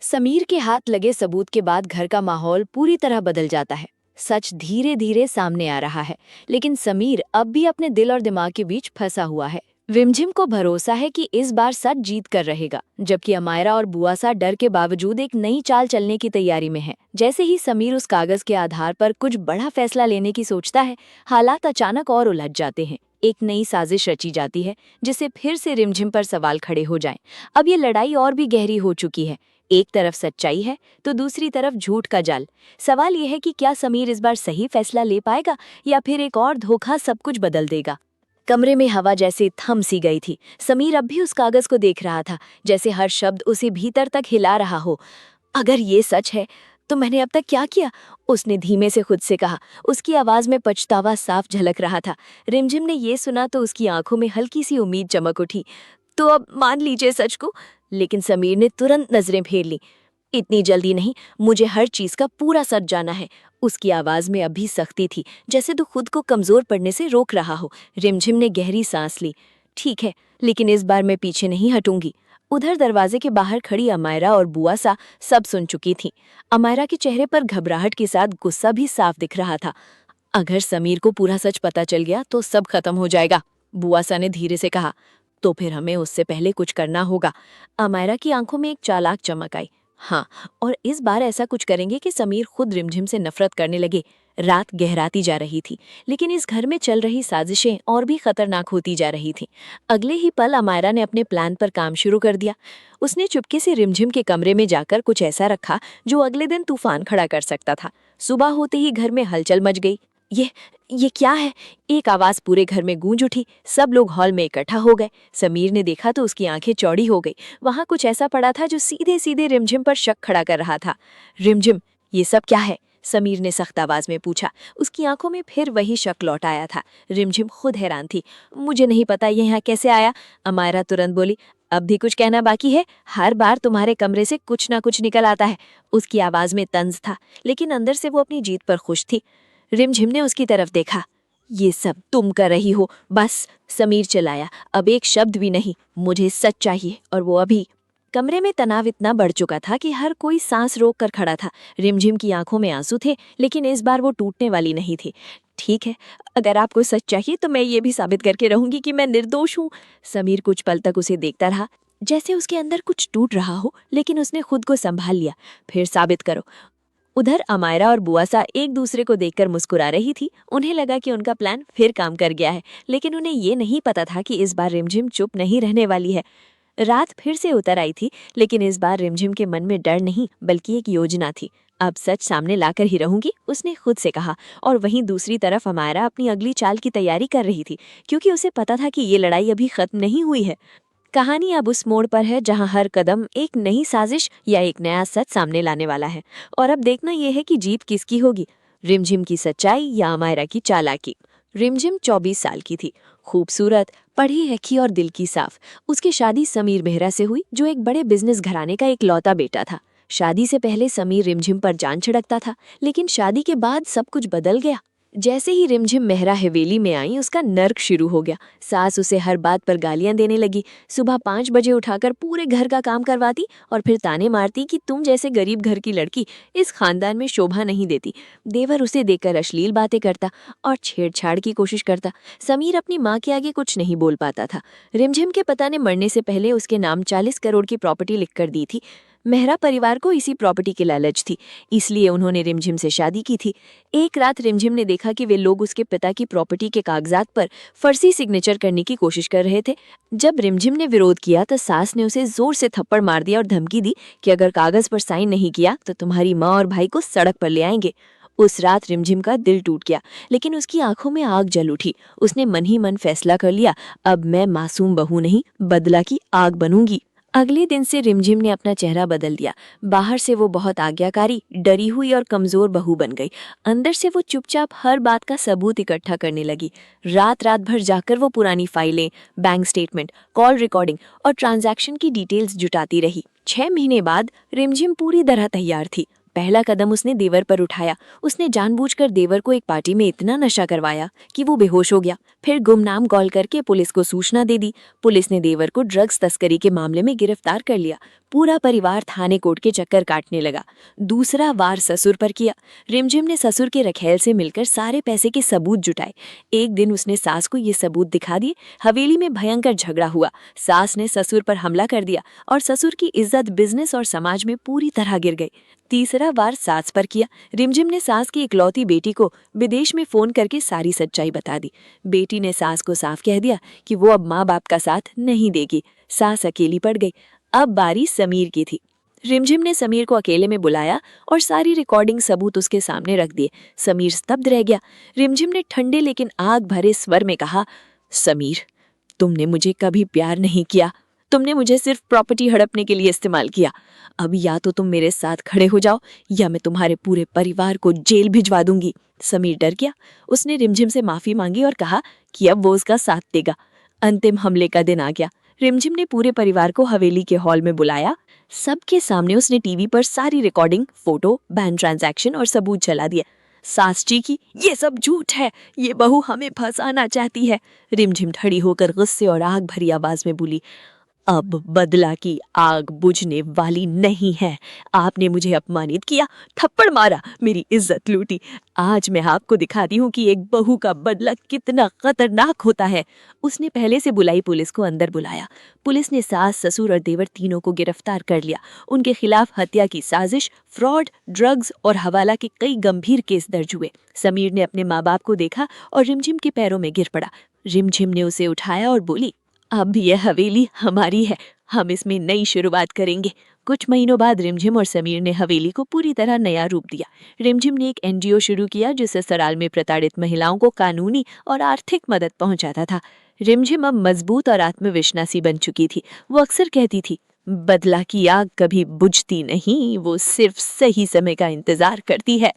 समीर के हाथ लगे सबूत के बाद घर का माहौल पूरी तरह बदल जाता है। सच धीरे धीरे सामने आ रहा है, लेकिन समीर अब भी अपने दिल और दिमाग के बीच फंसा हुआ है। रिमझिम को भरोसा है कि इस बार सच जीत कर रहेगा, जबकि अमायरा और बुआसा डर के बावजूद एक नई चाल चलने की तैयारी में है। जैसे ही समीर उस कागज के आधार पर कुछ बड़ा फैसला लेने की सोचता है, हालात अचानक और उलझ जाते हैं। एक नई साजिश रची जाती है, जिससे फिर से रिमझिम पर सवाल खड़े हो जाएं। अब ये लड़ाई और भी गहरी हो चुकी है। एक तरफ सच्चाई है तो दूसरी तरफ झूठ का जाल। सवाल यह है कि क्या समीर इस बार सही फैसला ले पाएगा या फिर एक और धोखा सब कुछ बदल देगा। कमरे में हवा जैसे थम सी गई थी। समीर अब भी उस कागज को देख रहा था, जैसे हर शब्द उसे भीतर तक हिला रहा हो। अगर ये सच है तो मैंने अब तक क्या किया, उसने धीमे से खुद से कहा। उसकी आवाज में पछतावा साफ झलक रहा था। रिमझिम ने ये सुना तो उसकी आंखों में हल्की सी उम्मीद चमक उठी। तो अब मान लीजिए सच को। लेकिन समीर ने तुरंत नजरें फेर ली। इतनी जल्दी नहीं, मुझे हर चीज का पूरा सच जाना है। उसकी आवाज में अभी सख्ती थी, जैसे तो खुद को कमजोर पड़ने से रोक रहा हो। रिमझिम ने गहरी सांस ली। ठीक है, लेकिन इस बार मैं पीछे नहीं हटूंगी। उधर दरवाजे के बाहर खड़ी अमायरा और बुआसा सब सुन चुकी थीं। अमायरा के चेहरे पर घबराहट के साथ गुस्सा भी साफ दिख रहा था। अगर समीर को पूरा सच पता चल गया तो सब खत्म हो जाएगा, बुआसा ने धीरे से कहा। तो फिर हमें उससे पहले कुछ करना होगा। अमायरा की आंखों में एक चालाक चमक आई। हाँ, और इस बार ऐसा कुछ करेंगे कि समीर खुद रिमझिम से नफरत करने लगे। रात गहराती जा रही थी, लेकिन इस घर में चल रही साजिशें और भी खतरनाक होती जा रही थीं। अगले ही पल अमायरा ने अपने प्लान पर काम शुरू कर दिया। उसने चुपके से रिमझिम के कमरे में जाकर कुछ ऐसा रखा जो अगले दिन तूफान खड़ा कर सकता था। सुबह होते ही घर में हलचल मच गई। ये क्या है? एक आवाज पूरे घर में गूंज उठी। सब लोग हॉल में इकट्ठा हो गए। समीर ने देखा तो उसकी आंखें चौड़ी हो गई। वहां कुछ ऐसा पड़ा था जो सीधे सीधे रिमझिम पर शक खड़ा कर रहा था। रिमझिम, ये सब क्या है? समीर ने सख्त आवाज में पूछा। उसकी आंखों में फिर वही शक लौट आया था। रिमझिम खुद हैरान थी। मुझे नहीं पता ये यहाँ कैसे आया, अमायरा तुरंत बोली। अब भी कुछ कहना बाकी है? हर बार तुम्हारे कमरे से कुछ ना कुछ निकल आता है। उसकी आवाज में तंज था, लेकिन अंदर से वो अपनी जीत पर खुश थी। रिमझिम ने उसकी तरफ देखा। ये सब तुम कर रही हो, बस, समीर चिल्लाया। अब एक शब्द भी नहीं, मुझे सच चाहिए, और वो अभी। कमरे में तनाव इतना बढ़ चुका था कि हर कोई सांस रोक कर खड़ा था। रिमझिम की आंखों में आंसू थे, लेकिन इस बार वो टूटने वाली नहीं थी। ठीक है, अगर आपको सच चाहिए तो मैं ये भी साबित करके रहूंगी कि मैं निर्दोष हूँ। समीर कुछ पल तक उसे देखता रहा, जैसे उसके अंदर कुछ टूट रहा हो, लेकिन उसने खुद को संभाल लिया। फिर साबित करो। उधर अमायरा और बुआसा एक दूसरे को देखकर मुस्कुरा रही थी। उन्हें लगा कि उनका प्लान फिर काम कर गया है, लेकिन उन्हें ये नहीं पता था कि इस बार रिमझिम चुप नहीं रहने वाली है। रात फिर से उतर आई थी, लेकिन इस बार रिमझिम के मन में डर नहीं बल्कि एक योजना थी। अब सच सामने लाकर ही रहूंगी, उसने खुद से कहा। और वहीं दूसरी तरफ अमायरा अपनी अगली चाल की तैयारी कर रही थी, क्योंकि उसे पता था कि ये लड़ाई अभी खत्म नहीं हुई है। कहानी अब उस मोड़ पर है जहां हर कदम एक नई साजिश या एक नया सच सामने लाने वाला है। और अब देखना यह है कि जीत किसकी होगी, रिमझिम की सच्चाई या अमायरा की चालाकी। रिमझिम 24 साल की थी, खूबसूरत, पढ़ी लिखी और दिल की साफ। उसकी शादी समीर मेहरा से हुई, जो एक बड़े बिजनेस घराने का इकलौता बेटा था। शादी से पहले समीर रिमझिम पर जान छिड़कता था, लेकिन शादी के बाद सब कुछ बदल गया। जैसे ही रिमझिम मेहरा हवेली में आई, उसका नर्क शुरू हो गया। सास उसे हर बात पर गालियां देने लगी। सुबह 5 बजे उठाकर पूरे घर का काम करवाती और फिर ताने मारती कि तुम जैसे गरीब घर की लड़की इस खानदान में शोभा नहीं देती। देवर उसे देखकर अश्लील बातें करता और छेड़छाड़ की कोशिश करता। समीर अपनी माँ के आगे कुछ नहीं बोल पाता था। रिमझिम के पता ने मरने से पहले उसके नाम 40 करोड़ की प्रॉपर्टी लिख कर दी थी। मेहरा परिवार को इसी प्रॉपर्टी की लालच थी, इसलिए उन्होंने रिमझिम से शादी की थी। एक रात रिमझिम ने देखा कि वे लोग उसके पिता की प्रॉपर्टी के कागजात पर फर्जी सिग्नेचर करने की कोशिश कर रहे थे। जब रिमझिम ने विरोध किया तो सास ने उसे जोर से थप्पड़ मार दिया और धमकी दी कि अगर कागज पर साइन नहीं किया तो तुम्हारी माँ और भाई को सड़क पर ले आएंगे। उस रात रिमझिम का दिल टूट गया, लेकिन उसकी आंखों में आग जल उठी। उसने मन ही मन फैसला कर लिया, अब मैं मासूम बहू नहीं, बदला की आग बनूंगी। अगले दिन से रिमझिम ने अपना चेहरा बदल दिया। बाहर से वो बहुत आज्ञाकारी, डरी हुई और कमजोर बहू बन गई। अंदर से वो चुपचाप हर बात का सबूत इकट्ठा करने लगी। रात रात भर जाकर वो पुरानी फाइलें, बैंक स्टेटमेंट, कॉल रिकॉर्डिंग और ट्रांजैक्शन की डिटेल्स जुटाती रही। 6 महीने बाद रिमझिम पूरी तरह तैयार थी। पहला कदम उसने देवर पर उठाया। उसने जानबूझकर देवर को एक पार्टी में इतना नशा करवाया कि वो बेहोश हो गया। फिर गुमनाम कॉल करके पुलिस को सूचना दे दी। पुलिस ने देवर को ड्रग्स तस्करी के मामले में गिरफ्तार कर लिया। पूरा परिवार थाने कोर्ट के चक्कर काटने लगा। दूसरा वार ससुर पर किया। रिमझिम ने ससुर के रखैल से मिलकर सारे पैसे के सबूत जुटाए। एक दिन उसने सास को ये सबूत दिखा दिए। हवेली में भयंकर झगड़ा हुआ। सास ने ससुर पर हमला कर दिया और ससुर की इज्जत बिजनेस और समाज में पूरी तरह गिर गई। तीसरा वार सास पर किया। रिमझिम ने सास की इकलौती बेटी को विदेश में फोन करके सारी सच्चाई बता दी। बेटी ने सास को साफ कह दिया कि वो अब माँ बाप का साथ नहीं देगी। सास अकेली पड़ गई। अब बारी समीर की थी। रिमझिम ने समीर को अकेले में बुलाया और सारी रिकॉर्डिंग सबूत उसके सामने रख दिए। समीर स्तब्ध रह गया। रिमझिम ने ठंडे लेकिन आग भरे स्वर में कहा, समीर, तुमने मुझे कभी प्यार नहीं किया। तुमने मुझे सिर्फ प्रॉपर्टी हड़पने के लिए इस्तेमाल किया। अब या तो तुम मेरे साथ खड़े हो जाओ या मैं तुम्हारे पूरे परिवार को जेल भिजवा दूंगी। समीर डर गया। उसने रिमझिम से माफी मांगी और कहा कि अब वो उसका साथ देगा। अंतिम हमले का दिन आ गया। रिमझिम ने पूरे परिवार को हवेली के हॉल में बुलाया। सबके सामने उसने टीवी पर सारी रिकॉर्डिंग, फोटो, बैंक ट्रांजैक्शन और सबूत चला दिया। सास जी की ये सब झूठ है, ये बहू हमें फंसाना चाहती है। रिमझिम खड़ी होकर गुस्से और आग भरी आवाज में बोली, अब बदला की आग बुझने वाली नहीं है। आपने मुझे अपमानित किया, थप्पड़ मारा, मेरी इज्जत लूटी। आज मैं आपको दिखाती हूँ कि एक बहू का बदला कितना खतरनाक होता है। उसने पहले से बुलाई पुलिस को अंदर बुलाया। पुलिस ने सास, ससुर और देवर तीनों को गिरफ्तार कर लिया। उनके खिलाफ हत्या की साजिश, फ्रॉड, ड्रग्स और हवाला के कई गंभीर केस दर्ज हुए। समीर ने अपने माँ बाप को देखा और रिमझिम के पैरों में गिर पड़ा। रिमझिम ने उसे उठाया और बोली, अब यह हवेली हमारी है, हम इसमें नई शुरुआत करेंगे। कुछ महीनों बाद रिमझिम और समीर ने हवेली को पूरी तरह नया रूप दिया। रिमझिम ने एक एनजीओ शुरू किया जिससे सराल में प्रताड़ित महिलाओं को कानूनी और आर्थिक मदद पहुंचाता था। रिमझिम अब मजबूत और आत्मविश्वासी बन चुकी थी। वो अक्सर कहती थी, बदला की आग कभी बुझती नहीं, वो सिर्फ सही समय का इंतजार करती है।